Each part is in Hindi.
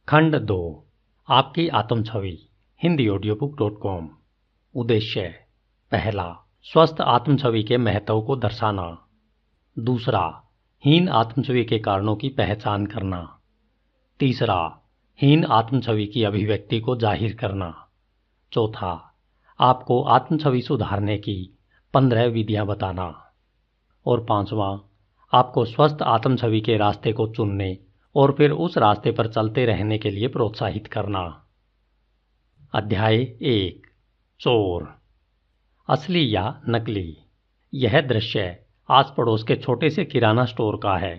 खंड 2 आपकी आत्मछवि hindiaudiobook.com। उद्देश्य: पहला, स्वस्थ आत्मछवि के महत्व को दर्शाना। दूसरा, हीन आत्मछवि के कारणों की पहचान करना। तीसरा, हीन आत्मछवि की अभिव्यक्ति को जाहिर करना। चौथा, आपको आत्मछवि सुधारने की 15 विधियां बताना। और पांचवा, आपको स्वस्थ आत्मछवि के रास्ते को चुनने और फिर उस रास्ते पर चलते रहने के लिए प्रोत्साहित करना। अध्याय 1, चोर। असली या नकली। यह दृश्य आस पड़ोस के छोटे से किराना स्टोर का है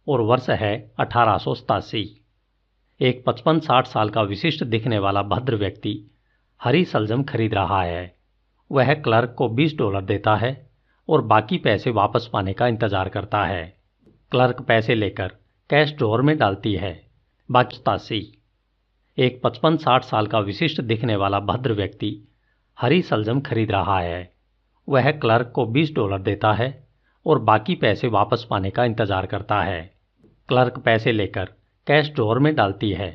और वर्ष है 1887। एक 55-60 साल का विशिष्ट दिखने वाला भद्र व्यक्ति हरी सलजम खरीद रहा है। वह क्लर्क को $20 देता है और बाकी पैसे वापस पाने का इंतजार करता है। क्लर्क पैसे लेकर कैश ड्रॉअर में डालती है। बाकी 87। एक 55-60 साल का विशिष्ट दिखने वाला भद्र व्यक्ति हरी सलजम खरीद रहा है। वह क्लर्क को $20 देता है और बाकी पैसे वापस पाने का इंतजार करता है। क्लर्क पैसे लेकर कैश ड्रॉअर में डालती है।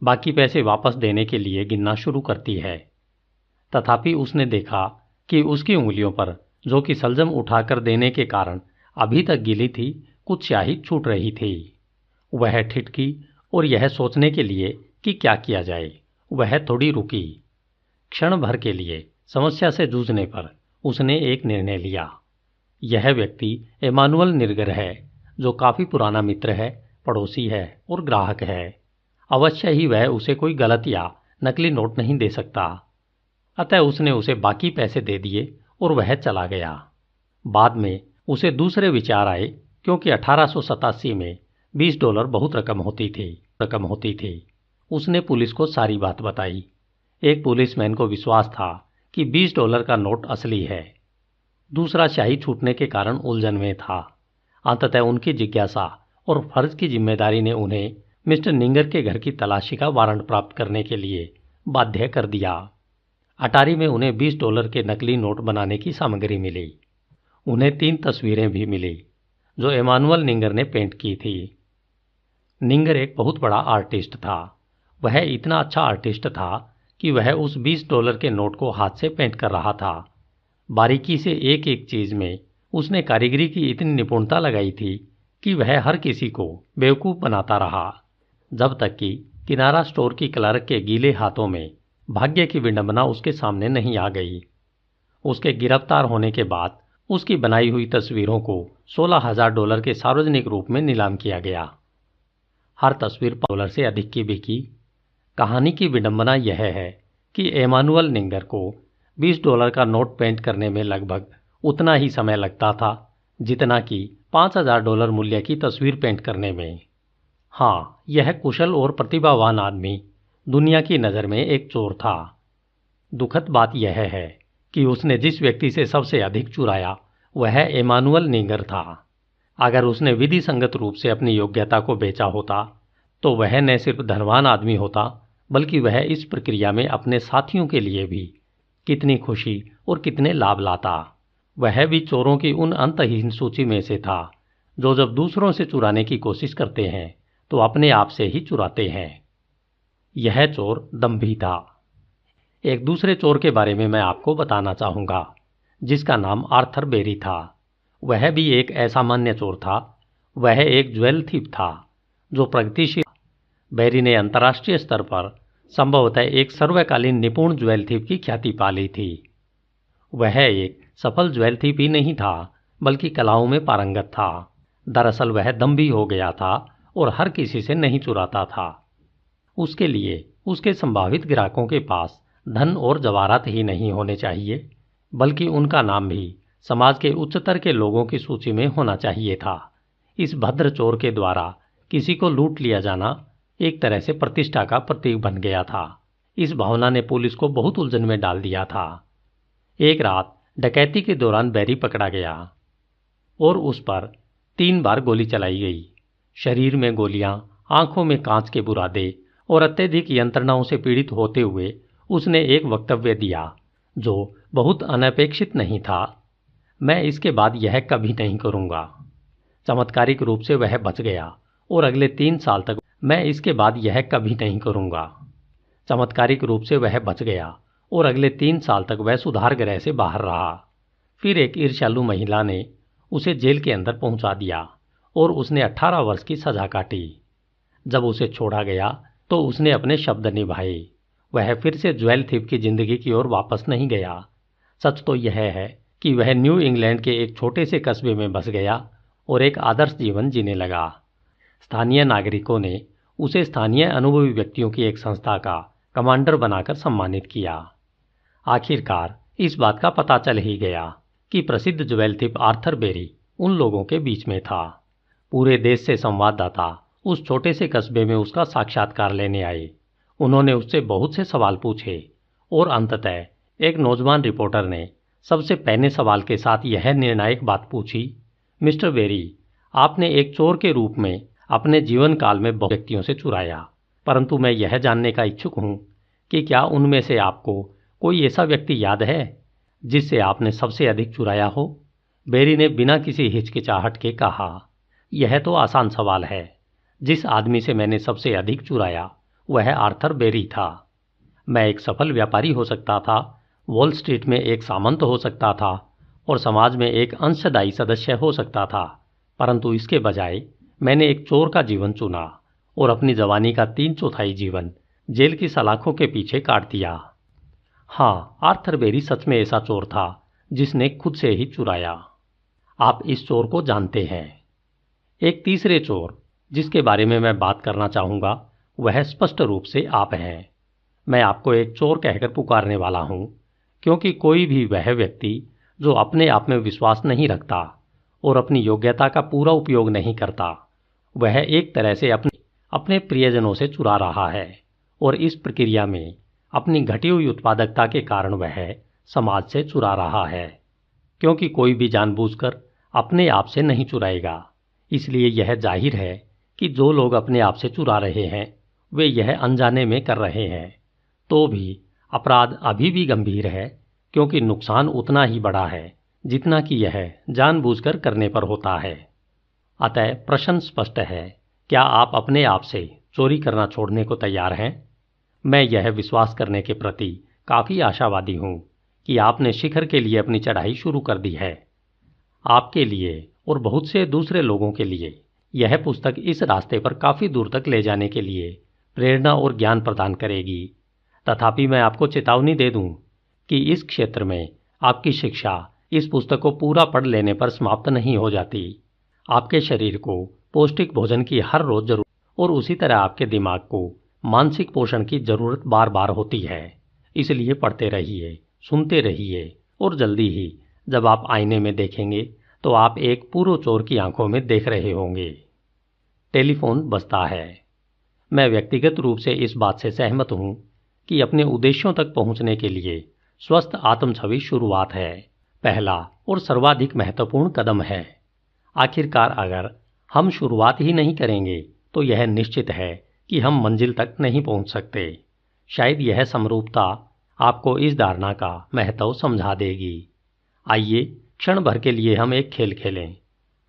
बाकी पैसे वापस देने के लिए गिनना शुरू करती है। तथापि उसने देखा कि उसकी उंगलियों पर, जो कि सलजम उठाकर देने के कारण अभी तक गीली थी, कुछ स्याही छूट रही थी। वह ठिठकी और यह सोचने के लिए कि क्या किया जाए, वह थोड़ी रुकी। क्षण भर के लिए समस्या से जूझने पर उसने एक निर्णय लिया। यह व्यक्ति एमानुअल निगर है, जो काफी पुराना मित्र है, पड़ोसी है और ग्राहक है। अवश्य ही वह उसे कोई गलत या नकली नोट नहीं दे सकता। अतः उसने उसे बाकी पैसे दे दिए और वह चला गया। बाद में उसे दूसरे विचार आए, क्योंकि 1887 में $20 बहुत रकम होती थी। उसने पुलिस को सारी बात बताई। एक पुलिसमैन को विश्वास था कि $20 का नोट असली है। दूसरा स्याही छूटने के कारण उलझन में था। अंततः उनकी जिज्ञासा और फर्ज की जिम्मेदारी ने उन्हें मिस्टर निगर के घर की तलाशी का वारंट प्राप्त करने के लिए बाध्य कर दिया। अटारी में उन्हें $20 के नकली नोट बनाने की सामग्री मिली। उन्हें 3 तस्वीरें भी मिली, जो एमानुअल निगर ने पेंट की थी। निगर एक बहुत बड़ा आर्टिस्ट था। वह इतना अच्छा आर्टिस्ट था कि वह उस $20 के नोट को हाथ से पेंट कर रहा था। बारीकी से एक एक चीज में उसने कारीगरी की इतनी निपुणता लगाई थी कि वह हर किसी को बेवकूफ बनाता रहा, जब तक कि किनारा स्टोर की क्लर्क के गीले हाथों में भाग्य की विडंबना उसके सामने नहीं आ गई। उसके गिरफ्तार होने के बाद उसकी बनाई हुई तस्वीरों को $16,000 के सार्वजनिक रूप में नीलाम किया गया। हर तस्वीर $5 से अधिक की बिकी। कहानी की विडंबना यह है कि एमानुअल निगर को $20 का नोट पेंट करने में लगभग उतना ही समय लगता था जितना कि $5,000 मूल्य की तस्वीर पेंट करने में। हाँ, यह कुशल और प्रतिभावान आदमी दुनिया की नज़र में एक चोर था। दुखद बात यह है कि उसने जिस व्यक्ति से सबसे अधिक चुराया वह एमानुअल निगर था। अगर उसने विधि संगत रूप से अपनी योग्यता को बेचा होता तो वह न सिर्फ धनवान आदमी होता, बल्कि वह इस प्रक्रिया में अपने साथियों के लिए भी कितनी खुशी और कितने लाभ लाता। वह भी चोरों की उन अंतहीन सूची में से था जो जब दूसरों से चुराने की कोशिश करते हैं तो अपने आप से ही चुराते हैं। यह चोर दंभी था। एक दूसरे चोर के बारे में मैं आपको बताना चाहूंगा, जिसका नाम आर्थर बेरी था। वह भी एक असामान्य चोर था। वह एक ज्वेल थीफ था जो प्रगतिशील। बेरी ने अंतर्राष्ट्रीय स्तर पर संभवतः एक सर्वकालीन निपुण ज्वेल थीफ की ख्याति पा ली थी। वह एक सफल ज्वेल थीफ ही नहीं था, बल्कि कलाओं में पारंगत था। दरअसल वह दंभी हो गया था और हर किसी से नहीं चुराता था। उसके लिए उसके संभावित ग्राहकों के पास धन और जवाहरात ही नहीं होने चाहिए, बल्कि उनका नाम भी समाज के उच्चतर के लोगों की सूची में होना चाहिए था। इस भद्र चोर के द्वारा किसी को लूट लिया जाना एक तरह से प्रतिष्ठा का प्रतीक बन गया था। इस भावना ने पुलिस को बहुत उलझन में डाल दिया था। एक रात डकैती के दौरान बेरी पकड़ा गया और उस पर 3 बार गोली चलाई गई। शरीर में गोलियां, आंखों में कांच के बुरादे और अत्यधिक यंत्रणाओं से पीड़ित होते हुए उसने एक वक्तव्य दिया जो बहुत अनपेक्षित नहीं था। मैं इसके बाद यह कभी नहीं करूंगा। चमत्कारिक रूप से वह बच गया और अगले 3 साल तक मैं इसके बाद यह कभी नहीं करूँगा। चमत्कारिक रूप से वह बच गया और अगले 3 साल तक वह सुधार गृह से बाहर रहा। फिर एक ईर्ष्यालु महिला ने उसे जेल के अंदर पहुंचा दिया और उसने 18 वर्ष की सजा काटी। जब उसे छोड़ा गया तो उसने अपने शब्द निभाए। वह फिर से ज्वेल थीफ की जिंदगी की ओर वापस नहीं गया। सच तो यह है कि वह न्यू इंग्लैंड के एक छोटे से कस्बे में बस गया और एक आदर्श जीवन जीने लगा। स्थानीय नागरिकों ने उसे स्थानीय अनुभवी व्यक्तियों की एक संस्था का कमांडर बनाकर सम्मानित किया। आखिरकार इस बात का पता चल ही गया कि प्रसिद्ध ज्वेल थीफ आर्थर बेरी उन लोगों के बीच में था। पूरे देश से संवाददाता उस छोटे से कस्बे में उसका साक्षात्कार लेने आए। उन्होंने उससे बहुत से सवाल पूछे और अंततः एक नौजवान रिपोर्टर ने सबसे पहले सवाल के साथ यह निर्णायक बात पूछी, मिस्टर बेरी, आपने एक चोर के रूप में अपने जीवन काल में बहुत व्यक्तियों से चुराया, परंतु मैं यह जानने का इच्छुक हूं कि क्या उनमें से आपको कोई ऐसा व्यक्ति याद है जिससे आपने सबसे अधिक चुराया हो? बेरी ने बिना किसी हिचकिचाहट के कहा, यह तो आसान सवाल है। जिस आदमी से मैंने सबसे अधिक चुराया वह आर्थर बेरी था। मैं एक सफल व्यापारी हो सकता था, वॉल स्ट्रीट में एक सामंत हो सकता था और समाज में एक अंशदायी सदस्य हो सकता था, परंतु इसके बजाय मैंने एक चोर का जीवन चुना और अपनी जवानी का 3/4 जीवन जेल की सलाखों के पीछे काट दिया। हाँ, आर्थर बेरी सच में ऐसा चोर था जिसने खुद से ही चुराया। आप इस चोर को जानते हैं। एक तीसरे चोर जिसके बारे में मैं बात करना चाहूँगा वह स्पष्ट रूप से आप हैं। मैं आपको एक चोर कहकर पुकारने वाला हूँ, क्योंकि कोई भी वह व्यक्ति जो अपने आप में विश्वास नहीं रखता और अपनी योग्यता का पूरा उपयोग नहीं करता, वह एक तरह से अपने प्रियजनों से चुरा रहा है और इस प्रक्रिया में अपनी घटी हुई उत्पादकता के कारण वह समाज से चुरा रहा है, क्योंकि कोई भी जानबूझकर अपने आप से नहीं चुराएगा। इसलिए यह जाहिर है कि जो लोग अपने आप से चुरा रहे हैं वे यह अनजाने में कर रहे हैं। तो भी अपराध अभी भी गंभीर है, क्योंकि नुकसान उतना ही बड़ा है जितना कि यह जानबूझकर करने पर होता है। अतः प्रश्न स्पष्ट है, क्या आप अपने आप से चोरी करना छोड़ने को तैयार हैं? मैं यह विश्वास करने के प्रति काफ़ी आशावादी हूँ कि आपने शिखर के लिए अपनी चढ़ाई शुरू कर दी है। आपके लिए और बहुत से दूसरे लोगों के लिए यह पुस्तक इस रास्ते पर काफ़ी दूर तक ले जाने के लिए प्रेरणा और ज्ञान प्रदान करेगी। तथापि मैं आपको चेतावनी दे दूं कि इस क्षेत्र में आपकी शिक्षा इस पुस्तक को पूरा पढ़ लेने पर समाप्त नहीं हो जाती। आपके शरीर को पौष्टिक भोजन की हर रोज जरूरत और उसी तरह आपके दिमाग को मानसिक पोषण की जरूरत बार बार होती है। इसलिए पढ़ते रहिए, सुनते रहिए और जल्दी ही जब आप आईने में देखेंगे तो आप एक पूर्व चोर की आंखों में देख रहे होंगे। टेलीफोन बजता है। मैं व्यक्तिगत रूप से इस बात से सहमत हूं कि अपने उद्देश्यों तक पहुंचने के लिए स्वस्थ आत्म छवि शुरुआत है, पहला और सर्वाधिक महत्वपूर्ण कदम है। आखिरकार अगर हम शुरुआत ही नहीं करेंगे तो यह निश्चित है कि हम मंजिल तक नहीं पहुंच सकते। शायद यह समरूपता आपको इस धारणा का महत्व समझा देगी। आइए क्षण भर के लिए हम एक खेल खेलें।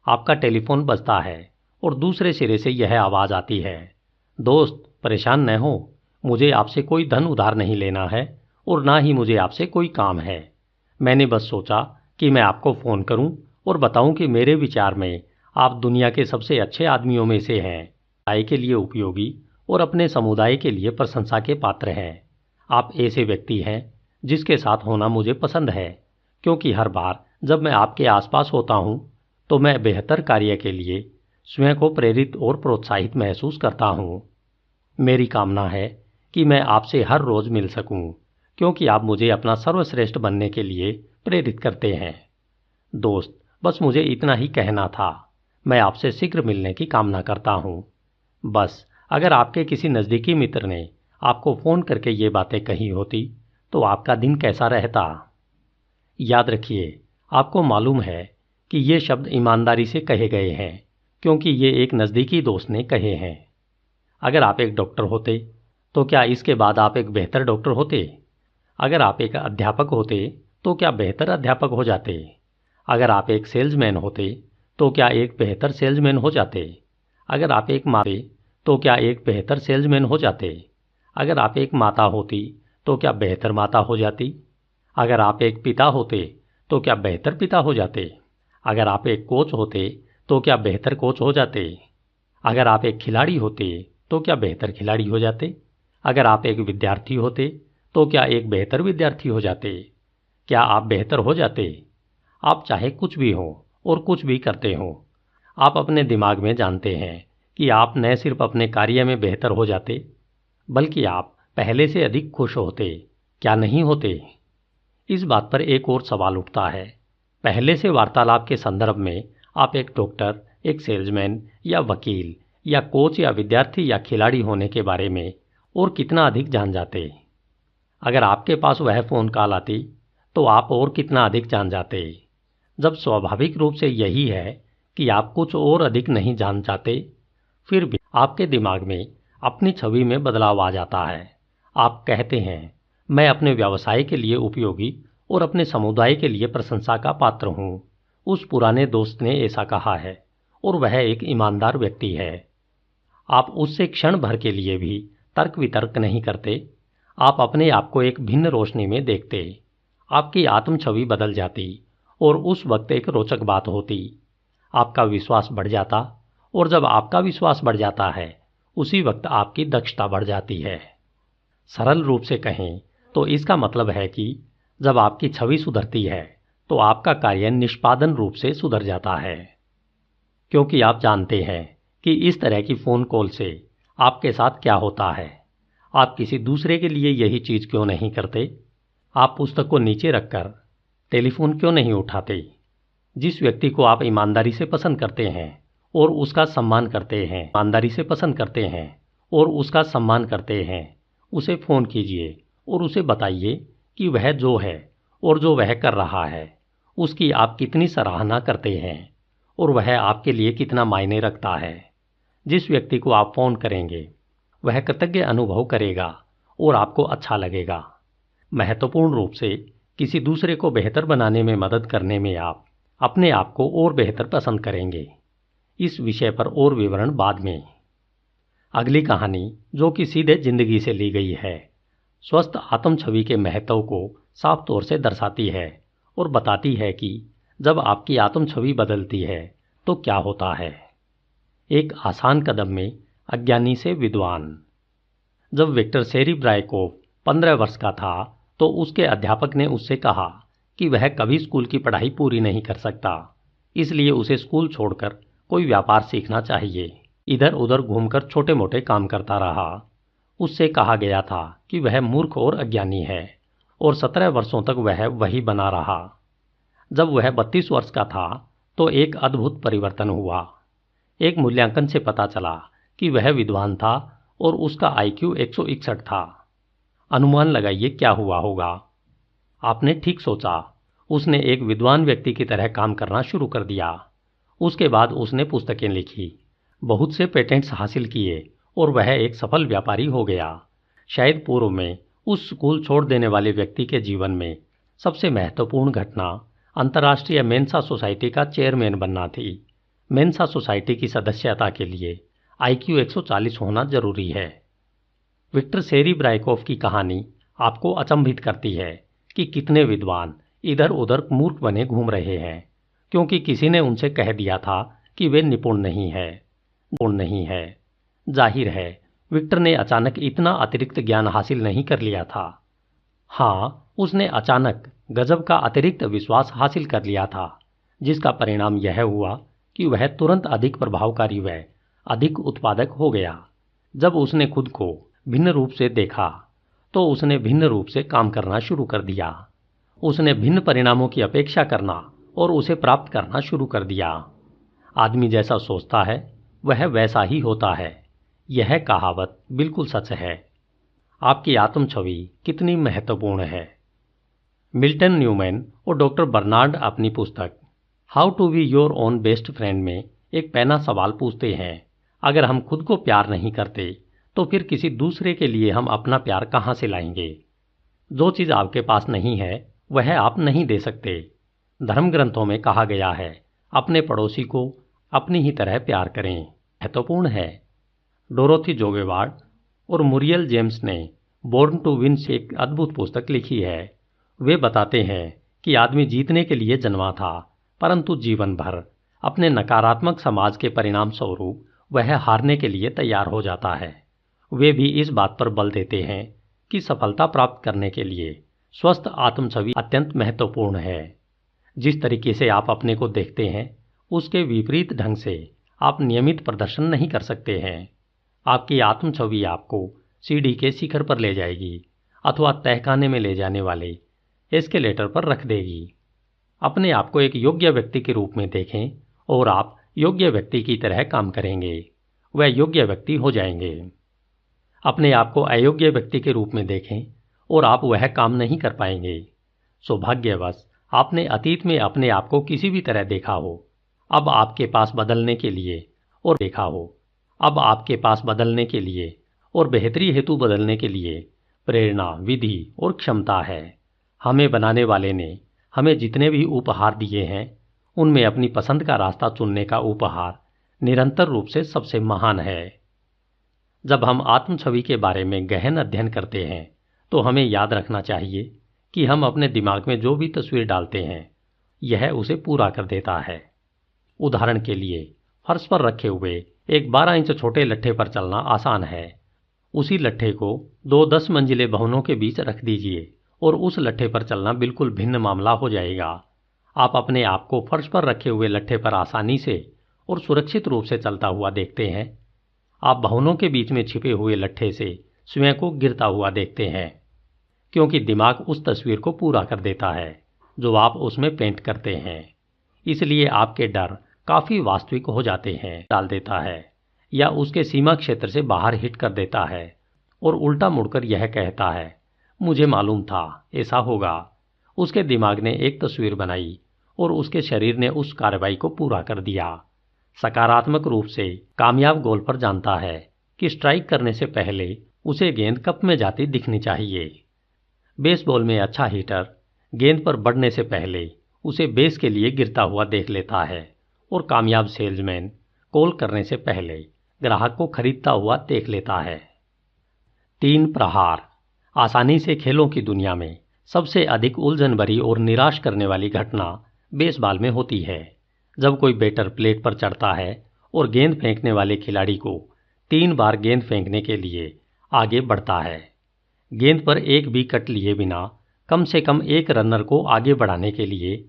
आपका टेलीफोन बजता है और दूसरे सिरे से यह आवाज़ आती है, दोस्त परेशान न हो, मुझे आपसे कोई धन उधार नहीं लेना है और ना ही मुझे आपसे कोई काम है। मैंने बस सोचा कि मैं आपको फ़ोन करूं और बताऊं कि मेरे विचार में आप दुनिया के सबसे अच्छे आदमियों में से हैं, आय के लिए उपयोगी और अपने समुदाय के लिए प्रशंसा के पात्र हैं। आप ऐसे व्यक्ति हैं जिसके साथ होना मुझे पसंद है, क्योंकि हर बार जब मैं आपके आसपास होता हूं तो मैं बेहतर कार्य के लिए स्वयं को प्रेरित और प्रोत्साहित महसूस करता हूं। मेरी कामना है कि मैं आपसे हर रोज मिल सकूं, क्योंकि आप मुझे अपना सर्वश्रेष्ठ बनने के लिए प्रेरित करते हैं। दोस्त, बस मुझे इतना ही कहना था। मैं आपसे शीघ्र मिलने की कामना करता हूं। बस अगर आपके किसी नज़दीकी मित्र ने आपको फ़ोन करके ये बातें कही होती तो आपका दिन कैसा रहता? याद रखिए, आपको मालूम है कि ये शब्द ईमानदारी से कहे गए हैं, क्योंकि ये एक नज़दीकी दोस्त ने कहे हैं। अगर आप एक डॉक्टर होते तो क्या इसके बाद आप एक बेहतर डॉक्टर होते? अगर आप एक अध्यापक होते तो क्या बेहतर अध्यापक हो जाते? अगर आप एक सेल्समैन होते तो क्या एक बेहतर सेल्समैन हो जाते? अगर आप एक माँ थे तो क्या एक बेहतर सेल्समैन हो जाते? अगर आप एक माता होती तो क्या बेहतर माता हो जाती? अगर आप एक पिता होते तो क्या बेहतर पिता हो जाते? अगर आप एक कोच होते तो क्या बेहतर कोच हो जाते? अगर आप एक खिलाड़ी होते तो क्या बेहतर खिलाड़ी हो जाते? अगर आप एक विद्यार्थी होते तो क्या एक बेहतर विद्यार्थी हो जाते? क्या आप बेहतर हो जाते? आप चाहे कुछ भी हो और कुछ भी करते हो, आप अपने दिमाग में जानते हैं कि आप न सिर्फ अपने कार्य में बेहतर हो जाते, बल्कि आप पहले से अधिक खुश होते, क्या नहीं होते? इस बात पर एक और सवाल उठता है। पहले से वार्तालाप के संदर्भ में आप एक डॉक्टर, एक सेल्समैन या वकील या कोच या विद्यार्थी या खिलाड़ी होने के बारे में और कितना अधिक जान जाते? अगर आपके पास वह फ़ोन कॉल आती तो आप और कितना अधिक जान जाते? जब स्वाभाविक रूप से यही है कि आप कुछ और अधिक नहीं जान जाते, फिर भी आपके दिमाग में अपनी छवि में बदलाव आ जाता है। आप कहते हैं, मैं अपने व्यवसाय के लिए उपयोगी और अपने समुदाय के लिए प्रशंसा का पात्र हूँ। उस पुराने दोस्त ने ऐसा कहा है और वह एक ईमानदार व्यक्ति है। आप उससे क्षण भर के लिए भी तर्क वितर्क नहीं करते। आप अपने आप को एक भिन्न रोशनी में देखते। आपकी आत्म छवि बदल जाती और उस वक्त एक रोचक बात होती। आपका विश्वास बढ़ जाता और जब आपका विश्वास बढ़ जाता है, उसी वक्त आपकी दक्षता बढ़ जाती है। सरल रूप से कहें तो इसका मतलब है कि जब आपकी छवि सुधरती है तो आपका कार्य निष्पादन रूप से सुधर जाता है। क्योंकि आप जानते हैं कि इस तरह की फ़ोन कॉल से आपके साथ क्या होता है। आप किसी दूसरे के लिए यही चीज़ क्यों नहीं करते? आप पुस्तक को नीचे रखकर टेलीफोन क्यों नहीं उठाते? जिस व्यक्ति को आप ईमानदारी से पसंद करते हैं और उसका सम्मान करते हैं, ईमानदारी से पसंद करते हैं और उसका सम्मान करते हैं, उसे फ़ोन कीजिए और उसे बताइए कि वह जो है और जो वह कर रहा है उसकी आप कितनी सराहना करते हैं और वह आपके लिए कितना मायने रखता है। जिस व्यक्ति को आप फ़ोन करेंगे वह कृतज्ञ अनुभव करेगा और आपको अच्छा लगेगा। महत्वपूर्ण रूप से किसी दूसरे को बेहतर बनाने में मदद करने में आप अपने आप को और बेहतर पसंद करेंगे। इस विषय पर और विवरण बाद में। अगली कहानी, जो कि सीधे जिंदगी से ली गई है, स्वस्थ आत्म छवि के महत्व को साफ तौर से दर्शाती है और बताती है कि जब आपकी आत्म छवि बदलती है तो क्या होता है। एक आसान कदम में अज्ञानी से विद्वान। जब विक्टर सेरेब्रयाकोव 15 वर्ष का था तो उसके अध्यापक ने उससे कहा कि वह कभी स्कूल की पढ़ाई पूरी नहीं कर सकता, इसलिए उसे स्कूल छोड़कर कोई व्यापार सीखना चाहिए। इधर उधर घूमकर छोटे मोटे काम करता रहा। उससे कहा गया था कि वह मूर्ख और अज्ञानी है और 17 वर्षों तक वह वही बना रहा। जब वह 32 वर्ष का था तो एक अद्भुत परिवर्तन हुआ। एक मूल्यांकन से पता चला कि वह विद्वान था और उसका IQ 161 था। अनुमान लगाइए क्या हुआ होगा। आपने ठीक सोचा, उसने एक विद्वान व्यक्ति की तरह काम करना शुरू कर दिया। उसके बाद उसने पुस्तकें लिखी, बहुत से पेटेंट्स हासिल किए और वह एक सफल व्यापारी हो गया। शायद पूर्व में उस स्कूल छोड़ देने वाले व्यक्ति के जीवन में सबसे महत्वपूर्ण घटना अंतर्राष्ट्रीय मेंसा सोसाइटी का चेयरमैन बनना थी। मेंसा सोसाइटी की सदस्यता के लिए IQ 140 होना जरूरी है। विक्टर सेरेब्रयाकोव की कहानी आपको अचंभित करती है कि कितने विद्वान इधर उधर मूर्ख बने घूम रहे हैं, क्योंकि किसी ने उनसे कह दिया था कि वे निपुण नहीं है। जाहिर है विक्टर ने अचानक इतना अतिरिक्त ज्ञान हासिल नहीं कर लिया था। हाँ, उसने अचानक गजब का अतिरिक्त विश्वास हासिल कर लिया था, जिसका परिणाम यह हुआ कि वह तुरंत अधिक प्रभावकारी व अधिक उत्पादक हो गया। जब उसने खुद को भिन्न रूप से देखा तो उसने भिन्न रूप से काम करना शुरू कर दिया। उसने भिन्न परिणामों की अपेक्षा करना और उसे प्राप्त करना शुरू कर दिया। आदमी जैसा सोचता है वह वैसा ही होता है। यह कहावत बिल्कुल सच है। आपकी आत्म छवि कितनी महत्वपूर्ण है। मिल्टन न्यूमैन और डॉक्टर बर्नार्ड अपनी पुस्तक how to be your own best friend में एक पैना सवाल पूछते हैं, अगर हम खुद को प्यार नहीं करते तो फिर किसी दूसरे के लिए हम अपना प्यार कहाँ से लाएंगे। जो चीज़ आपके पास नहीं है वह आप नहीं दे सकते। धर्म ग्रंथों में कहा गया है, अपने पड़ोसी को अपनी ही तरह प्यार करें। महत्वपूर्ण है। डोरोथी जोगेवार्ड और मुरियल जेम्स ने बोर्न टू विन से एक अद्भुत पुस्तक लिखी है। वे बताते हैं कि आदमी जीतने के लिए जन्मा था, परंतु जीवन भर अपने नकारात्मक समाज के परिणाम स्वरूप वह हारने के लिए तैयार हो जाता है। वे भी इस बात पर बल देते हैं कि सफलता प्राप्त करने के लिए स्वस्थ आत्मछवि अत्यंत महत्वपूर्ण है। जिस तरीके से आप अपने को देखते हैं उसके विपरीत ढंग से आप नियमित प्रदर्शन नहीं कर सकते हैं। आपकी आत्मछवि आपको सीढ़ी के शिखर पर ले जाएगी अथवा तहखाने में ले जाने वाले एस्केलेटर पर रख देगी। अपने आप को एक योग्य व्यक्ति के रूप में देखें और आप योग्य व्यक्ति की तरह काम करेंगे, वह योग्य व्यक्ति हो जाएंगे। अपने आप को अयोग्य व्यक्ति के रूप में देखें और आप वह काम नहीं कर पाएंगे। सौभाग्यवश आपने अतीत में अपने आप को किसी भी तरह देखा हो, अब आपके पास बदलने के लिए और बेहतरी हेतु बदलने के लिए प्रेरणा, विधि और क्षमता है। हमें बनाने वाले ने हमें जितने भी उपहार दिए हैं उनमें अपनी पसंद का रास्ता चुनने का उपहार निरंतर रूप से सबसे महान है। जब हम आत्मछवि के बारे में गहन अध्ययन करते हैं तो हमें याद रखना चाहिए कि हम अपने दिमाग में जो भी तस्वीर डालते हैं यह उसे पूरा कर देता है। उदाहरण के लिए फर्श पर रखे हुए एक 12 इंच छोटे लट्ठे पर चलना आसान है। उसी लट्ठे को 2 10 मंजिले भवनों के बीच रख दीजिए और उस लट्ठे पर चलना बिल्कुल भिन्न मामला हो जाएगा। आप अपने आप को फर्श पर रखे हुए लट्ठे पर आसानी से और सुरक्षित रूप से चलता हुआ देखते हैं। आप भवनों के बीच में छिपे हुए लट्ठे से स्वयं को गिरता हुआ देखते हैं, क्योंकि दिमाग उस तस्वीर को पूरा कर देता है जो आप उसमें पेंट करते हैं। इसलिए आपके डर काफ़ी वास्तविक हो जाते हैं, डाल देता है या उसके सीमा क्षेत्र से बाहर हिट कर देता है और उल्टा मुड़कर यह कहता है, मुझे मालूम था ऐसा होगा। उसके दिमाग ने एक तस्वीर बनाई और उसके शरीर ने उस कार्रवाई को पूरा कर दिया। सकारात्मक रूप से कामयाब गोल्फर जानता है कि स्ट्राइक करने से पहले उसे गेंद कप में जाती दिखनी चाहिए। बेसबॉल में अच्छा हिटर गेंद पर बढ़ने से पहले उसे बेस के लिए गिरता हुआ देख लेता है और कामयाब सेल्समैन कॉल करने से पहले ग्राहक को खरीदता हुआ देख लेता है। 3 प्रहार। आसानी से खेलों की दुनिया में सबसे अधिक उलझन भरी और निराश करने वाली घटना बेसबॉल में होती है, जब कोई बैटर प्लेट पर चढ़ता है और गेंद फेंकने वाले खिलाड़ी को 3 बार गेंद फेंकने के लिए आगे बढ़ता है। गेंद पर एक भी कट लिए बिना कम से कम एक रनर को आगे बढ़ाने के लिए,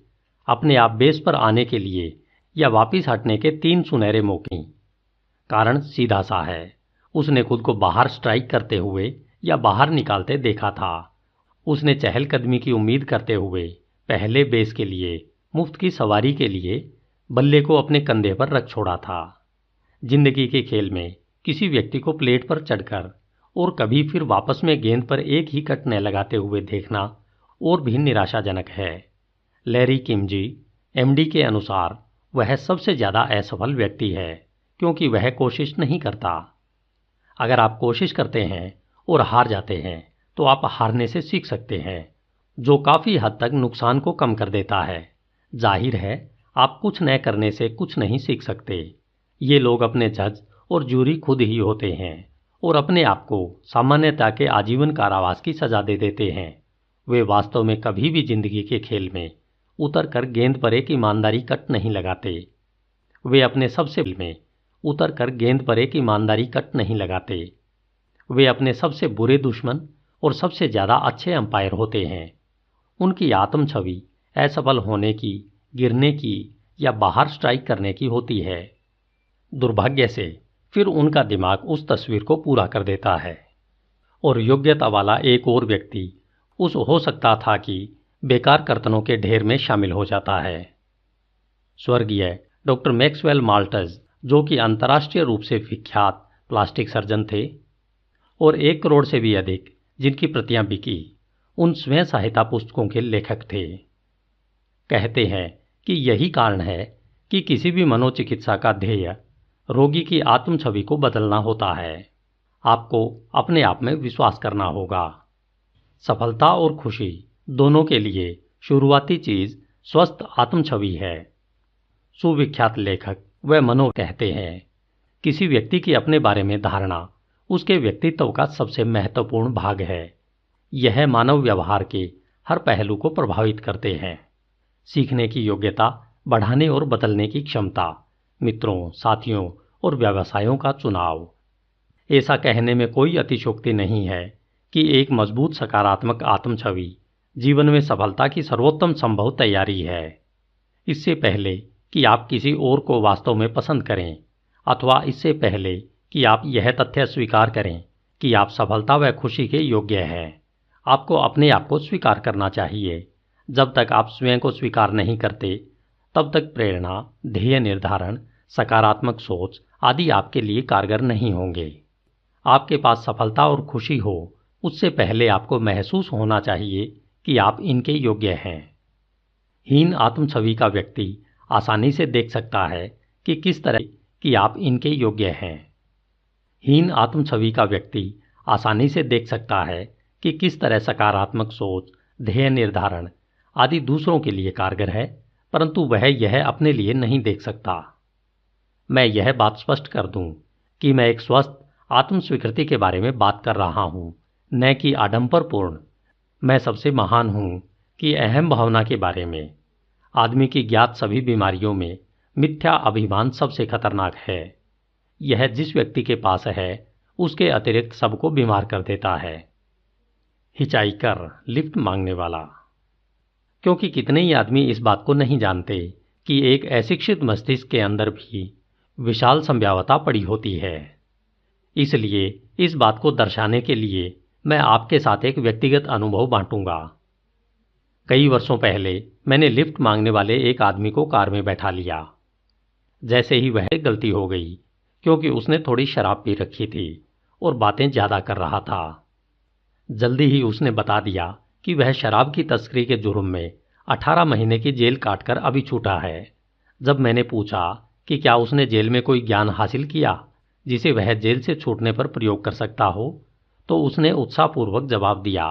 अपने आप बेस पर आने के लिए या वापस हटने के 3 सुनहरे मौके। कारण सीधा सा है, उसने खुद को बाहर स्ट्राइक करते हुए या बाहर निकालते देखा था। उसने चहलकदमी की उम्मीद करते हुए पहले बेस के लिए मुफ्त की सवारी के लिए बल्ले को अपने कंधे पर रख छोड़ा था। जिंदगी के खेल में किसी व्यक्ति को प्लेट पर चढ़कर और कभी फिर वापस में गेंद पर एक ही कट न लगाते हुए देखना और भी निराशाजनक है। लैरी किमजी एमडी के अनुसार वह सबसे ज़्यादा असफल व्यक्ति है क्योंकि वह कोशिश नहीं करता। अगर आप कोशिश करते हैं और हार जाते हैं तो आप हारने से सीख सकते हैं, जो काफ़ी हद तक नुकसान को कम कर देता है। जाहिर है आप कुछ न करने से कुछ नहीं सीख सकते। ये लोग अपने जज और जूरी खुद ही होते हैं और अपने आप को सामान्यता के आजीवन कारावास की सजा दे देते हैं। वे वास्तव में कभी भी जिंदगी के खेल में उतर कर गेंद पर एक ईमानदारी कट नहीं लगाते। वे अपने सबसे में उतर कर गेंद पर एक ईमानदारी कट नहीं लगाते। वे अपने सबसे बुरे दुश्मन और सबसे ज़्यादा अच्छे अंपायर होते हैं। उनकी आत्मछवि असफल होने की, गिरने की या बाहर स्ट्राइक करने की होती है। दुर्भाग्य से फिर उनका दिमाग उस तस्वीर को पूरा कर देता है और योग्यता वाला एक और व्यक्ति उस हो सकता था कि बेकार कर्तनों के ढेर में शामिल हो जाता है। स्वर्गीय डॉक्टर मैक्सवेल माल्टज, जो कि अंतर्राष्ट्रीय रूप से विख्यात प्लास्टिक सर्जन थे और 1 करोड़ से भी अधिक जिनकी प्रतियां बिकी, उन स्वयं सहायता पुस्तकों के लेखक थे। कहते हैं कि यही कारण है कि किसी भी मनोचिकित्सा का ध्येय रोगी की आत्मछवि को बदलना होता है। आपको अपने आप में विश्वास करना होगा। सफलता और खुशी दोनों के लिए शुरुआती चीज स्वस्थ आत्मछवि है। सुविख्यात लेखक व मनो कहते हैं किसी व्यक्ति की अपने बारे में धारणा उसके व्यक्तित्व का सबसे महत्वपूर्ण भाग है। यह मानव व्यवहार के हर पहलू को प्रभावित करते हैं। सीखने की योग्यता, बढ़ाने और बदलने की क्षमता, मित्रों, साथियों और व्यवसायों का चुनाव। ऐसा कहने में कोई अतिशयोक्ति नहीं है कि एक मजबूत सकारात्मक आत्मछवि जीवन में सफलता की सर्वोत्तम संभव तैयारी है। इससे पहले कि आप किसी और को वास्तव में पसंद करें, अथवा इससे पहले कि आप यह तथ्य स्वीकार करें कि आप सफलता व खुशी के योग्य हैं, आपको अपने आप को स्वीकार करना चाहिए। जब तक आप स्वयं को स्वीकार नहीं करते, तब तक प्रेरणा, ध्येय निर्धारण, सकारात्मक सोच आदि आपके लिए कारगर नहीं होंगे। आपके पास सफलता और खुशी हो, उससे पहले आपको महसूस होना चाहिए कि आप इनके योग्य हैं। हीन आत्मछवि का व्यक्ति आसानी से देख सकता है कि किस तरह कि आप इनके योग्य हैं। हीन आत्मछवि का व्यक्ति आसानी से देख सकता है कि किस तरह सकारात्मक सोच, ध्येय निर्धारण आदि दूसरों के लिए कारगर है, परंतु वह यह अपने लिए नहीं देख सकता। मैं यह बात स्पष्ट कर दूं कि मैं एक स्वस्थ आत्मस्वीकृति के बारे में बात कर रहा हूं, न कि आडंबरपूर्ण मैं सबसे महान हूं कि अहम भावना के बारे में। आदमी की ज्ञात सभी बीमारियों में मिथ्या अभिमान सबसे खतरनाक है। यह जिस व्यक्ति के पास है उसके अतिरिक्त सबको बीमार कर देता है। हिचाइकर, लिफ्ट मांगने वाला। क्योंकि कितने ही आदमी इस बात को नहीं जानते कि एक अशिक्षित मस्तिष्क के अंदर भी विशाल संभाव्यता पड़ी होती है। इसलिए इस बात को दर्शाने के लिए मैं आपके साथ एक व्यक्तिगत अनुभव बांटूंगा। कई वर्षों पहले मैंने लिफ्ट मांगने वाले एक आदमी को कार में बैठा लिया। जैसे ही वह गलती हो गई, क्योंकि उसने थोड़ी शराब पी रखी थी और बातें ज्यादा कर रहा था। जल्दी ही उसने बता दिया कि वह शराब की तस्करी के जुर्म में 18 महीने की जेल काटकर अभी छूटा है। जब मैंने पूछा कि क्या उसने जेल में कोई ज्ञान हासिल किया जिसे वह जेल से छूटने पर प्रयोग कर सकता हो, तो उसने उत्साहपूर्वक जवाब दिया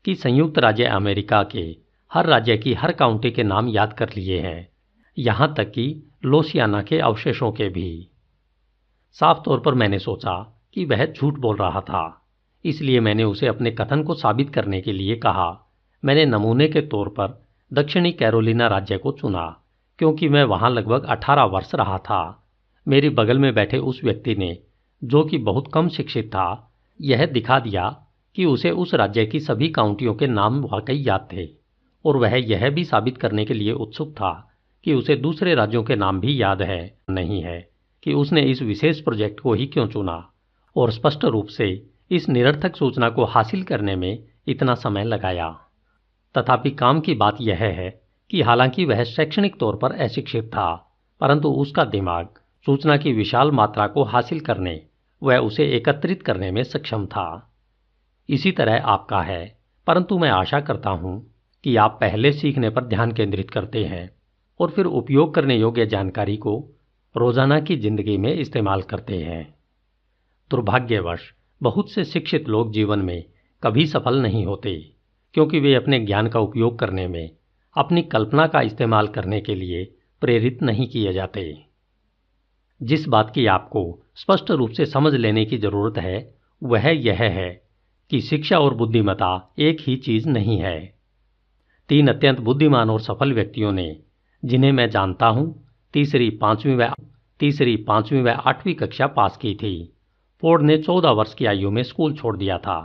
कि संयुक्त राज्य अमेरिका के हर राज्य की हर काउंटी के नाम याद कर लिए हैं, यहां तक कि लोसियाना के अवशेषों के भी। साफ तौर पर मैंने सोचा कि वह झूठ बोल रहा था, इसलिए मैंने उसे अपने कथन को साबित करने के लिए कहा। मैंने नमूने के तौर पर दक्षिणी कैरोलिना राज्य को चुना, क्योंकि मैं वहां लगभग 18 वर्ष रहा था। मेरे बगल में बैठे उस व्यक्ति ने, जो कि बहुत कम शिक्षित था, यह दिखा दिया कि उसे उस राज्य की सभी काउंटियों के नाम वाकई याद थे, और वह यह भी साबित करने के लिए उत्सुक था कि उसे दूसरे राज्यों के नाम भी याद है नहीं है कि उसने इस विशेष प्रोजेक्ट को ही क्यों चुना, और स्पष्ट रूप से इस निरर्थक सूचना को हासिल करने में इतना समय लगाया। तथापि काम की बात यह है कि हालांकि वह शैक्षणिक तौर पर अशिक्षित था, परंतु उसका दिमाग सूचना की विशाल मात्रा को हासिल करने व उसे एकत्रित करने में सक्षम था। इसी तरह आपका है, परंतु मैं आशा करता हूं कि आप पहले सीखने पर ध्यान केंद्रित करते हैं और फिर उपयोग करने योग्य जानकारी को रोजाना की जिंदगी में इस्तेमाल करते हैं। दुर्भाग्यवश बहुत से शिक्षित लोग जीवन में कभी सफल नहीं होते, क्योंकि वे अपने ज्ञान का उपयोग करने में अपनी कल्पना का इस्तेमाल करने के लिए प्रेरित नहीं किए जाते। जिस बात की आपको स्पष्ट रूप से समझ लेने की जरूरत है वह यह है कि शिक्षा और बुद्धिमत्ता एक ही चीज नहीं है। 3 अत्यंत बुद्धिमान और सफल व्यक्तियों ने, जिन्हें मैं जानता हूं, तीसरी, पांचवी व 8वीं कक्षा पास की थी। फोर्ड ने 14 वर्ष की आयु में स्कूल छोड़ दिया था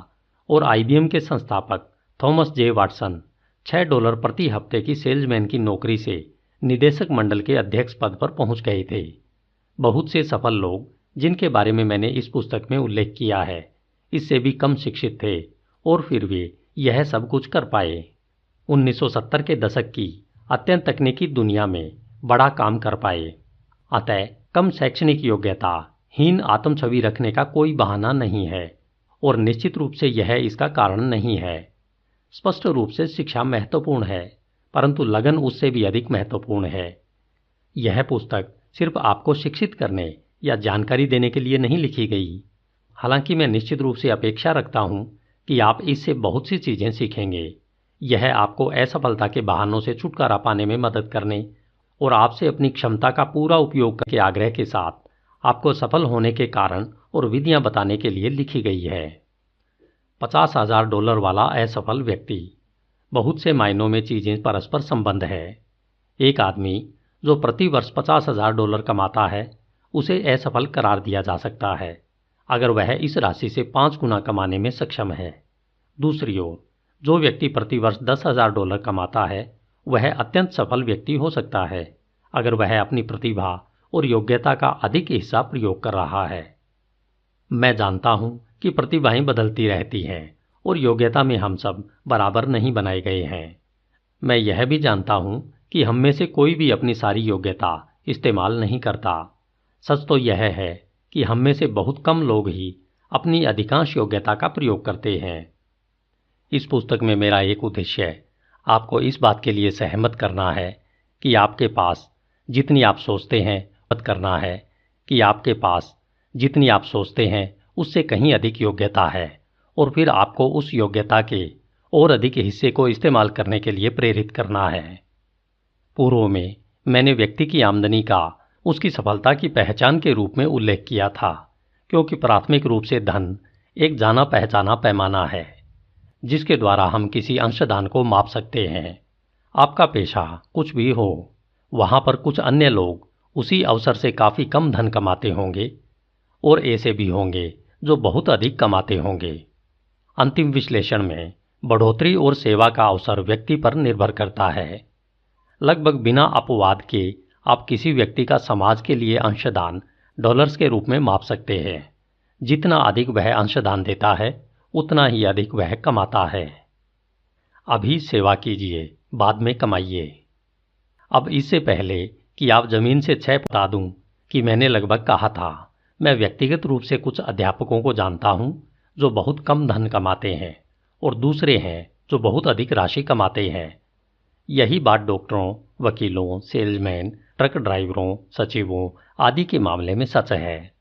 और IBM के संस्थापक थॉमस जे वाटसन $6 प्रति हफ्ते की सेल्समैन की नौकरी से निदेशक मंडल के अध्यक्ष पद पर पहुंच गए थे। बहुत से सफल लोग, जिनके बारे में मैंने इस पुस्तक में उल्लेख किया है, इससे भी कम शिक्षित थे और फिर वे यह सब कुछ कर पाए। 1970 के दशक की अत्यंत तकनीकी दुनिया में बड़ा काम कर पाए। अतः कम शैक्षणिक योग्यता हीन आत्मछवि रखने का कोई बहाना नहीं है, और निश्चित रूप से यह इसका कारण नहीं है। स्पष्ट रूप से शिक्षा महत्वपूर्ण है, परंतु लगन उससे भी अधिक महत्वपूर्ण है। यह पुस्तक सिर्फ आपको शिक्षित करने या जानकारी देने के लिए नहीं लिखी गई। हालांकि मैं निश्चित रूप से अपेक्षा रखता हूं कि आप इससे बहुत सी चीजें सीखेंगे। यह आपको असफलता के बहानों से छुटकारा पाने में मदद करने और आपसे अपनी क्षमता का पूरा उपयोग करके आग्रह के साथ आपको सफल होने के कारण और विधियां बताने के लिए लिखी गई है। $50,000 वाला असफल व्यक्ति। बहुत से मायनों में चीजें परस्पर संबंध है। एक आदमी जो प्रति वर्ष $50,000 कमाता है, उसे असफल करार दिया जा सकता है अगर वह इस राशि से 5 गुना कमाने में सक्षम है। दूसरी ओर, जो व्यक्ति प्रति वर्ष $10,000 कमाता है, वह अत्यंत सफल व्यक्ति हो सकता है अगर वह अपनी प्रतिभा और योग्यता का अधिक हिस्सा प्रयोग कर रहा है। मैं जानता हूं कि प्रतिभाएं बदलती रहती हैं और योग्यता में हम सब बराबर नहीं बनाए गए हैं। मैं यह भी जानता हूं कि हम में से कोई भी अपनी सारी योग्यता इस्तेमाल नहीं करता। सच तो यह है कि हम में से बहुत कम लोग ही अपनी अधिकांश योग्यता का प्रयोग करते हैं। इस पुस्तक में मेरा एक उद्देश्य आपको इस बात के लिए सहमत करना है कि आपके पास जितनी आप सोचते हैं, मत करना है कि आपके पास जितनी आप सोचते हैं उससे कहीं अधिक योग्यता है, और फिर आपको उस योग्यता के और अधिक हिस्से को इस्तेमाल करने के लिए प्रेरित करना है। पूर्व में मैंने व्यक्ति की आमदनी का उसकी सफलता की पहचान के रूप में उल्लेख किया था, क्योंकि प्राथमिक रूप से धन एक जाना पहचाना पैमाना है जिसके द्वारा हम किसी अंशदान को माप सकते हैं। आपका पेशा कुछ भी हो, वहां पर कुछ अन्य लोग उसी अवसर से काफी कम धन कमाते होंगे और ऐसे भी होंगे जो बहुत अधिक कमाते होंगे। अंतिम विश्लेषण में बढ़ोतरी और सेवा का अवसर व्यक्ति पर निर्भर करता है। लगभग बिना अपवाद के आप किसी व्यक्ति का समाज के लिए अंशदान डॉलर्स के रूप में माप सकते हैं। जितना अधिक वह अंशदान देता है, उतना ही अधिक वह कमाता है। अभी सेवा कीजिए, बाद में कमाइए। अब इससे पहले कि आप जमीन से 6 बता दूं कि मैंने लगभग कहा था, मैं व्यक्तिगत रूप से कुछ अध्यापकों को जानता हूं जो बहुत कम धन कमाते हैं और दूसरे हैं जो बहुत अधिक राशि कमाते हैं। यही बात डॉक्टरों, वकीलों, सेल्समैन, ट्रक ड्राइवरों, सचिवों आदि के मामले में सच है।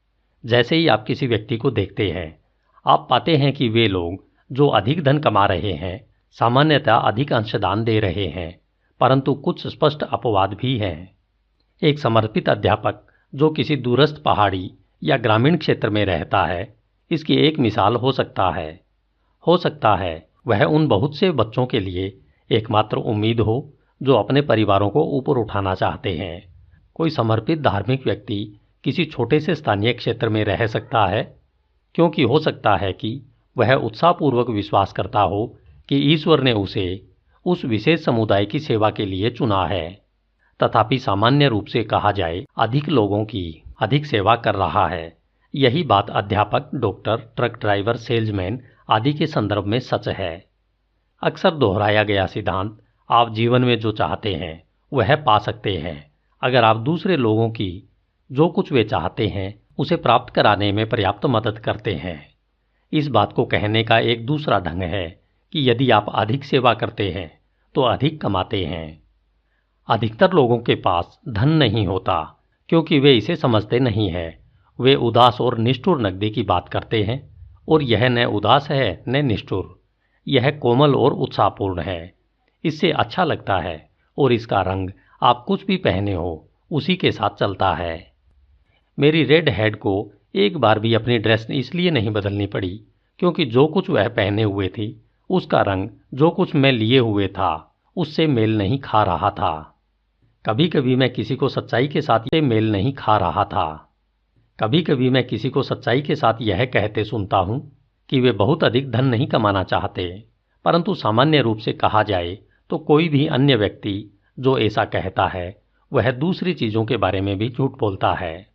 जैसे ही आप किसी व्यक्ति को देखते हैं, आप पाते हैं कि वे लोग जो अधिक धन कमा रहे हैं सामान्यतः अधिक अंशदान दे रहे हैं, परंतु कुछ स्पष्ट अपवाद भी हैं। एक समर्पित अध्यापक जो किसी दूरस्थ पहाड़ी या ग्रामीण क्षेत्र में रहता है, इसकी एक मिसाल हो सकता है वह उन बहुत से बच्चों के लिए एकमात्र उम्मीद हो जो अपने परिवारों को ऊपर उठाना चाहते हैं। कोई समर्पित धार्मिक व्यक्ति किसी छोटे से स्थानीय क्षेत्र में रह सकता है, क्योंकि हो सकता है कि वह उत्साहपूर्वक विश्वास करता हो कि ईश्वर ने उसे उस विशेष समुदाय की सेवा के लिए चुना है। तथापि सामान्य रूप से कहा जाए, अधिक लोगों की अधिक सेवा कर रहा है। यही बात अध्यापक, डॉक्टर, ट्रक ड्राइवर, सेल्समैन आदि के संदर्भ में सच है। अक्सर दोहराया गया सिद्धांत, आप जीवन में जो चाहते हैं वह पा सकते हैं अगर आप दूसरे लोगों की जो कुछ वे चाहते हैं उसे प्राप्त कराने में पर्याप्त मदद करते हैं। इस बात को कहने का एक दूसरा ढंग है कि यदि आप अधिक सेवा करते हैं तो अधिक कमाते हैं। अधिकतर लोगों के पास धन नहीं होता क्योंकि वे इसे समझते नहीं हैं। वे उदास और निष्ठुर नकदी की बात करते हैं, और यह न उदास है न निष्ठुर। यह कोमल और उत्साहपूर्ण है। इससे अच्छा लगता है और इसका रंग आप कुछ भी पहने हो उसी के साथ चलता है। मेरी रेड हेड को एक बार भी अपनी ड्रेस इसलिए नहीं बदलनी पड़ी क्योंकि जो कुछ वह पहने हुए थी उसका रंग जो कुछ मैं लिए हुए था उससे मेल नहीं खा रहा था। कभी कभी मैं किसी को सच्चाई के साथ यह कहते सुनता हूं कि वे बहुत अधिक धन नहीं कमाना चाहते, परंतु सामान्य रूप से कहा जाए तो कोई भी अन्य व्यक्ति जो ऐसा कहता है वह दूसरी चीजों के बारे में भी झूठ बोलता है।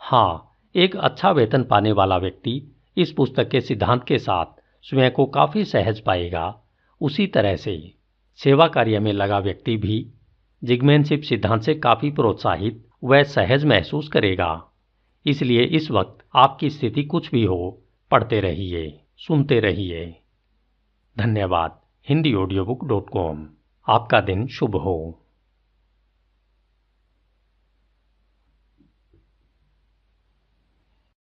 हाँ, एक अच्छा वेतन पाने वाला व्यक्ति इस पुस्तक के सिद्धांत के साथ स्वयं को काफी सहज पाएगा। उसी तरह से सेवा कार्य में लगा व्यक्ति भी जिगमैनशिप सिद्धांत से काफी प्रोत्साहित व सहज महसूस करेगा। इसलिए इस वक्त आपकी स्थिति कुछ भी हो, पढ़ते रहिए, सुनते रहिए। धन्यवाद। HindiAudiobook.com। आपका दिन शुभ हो।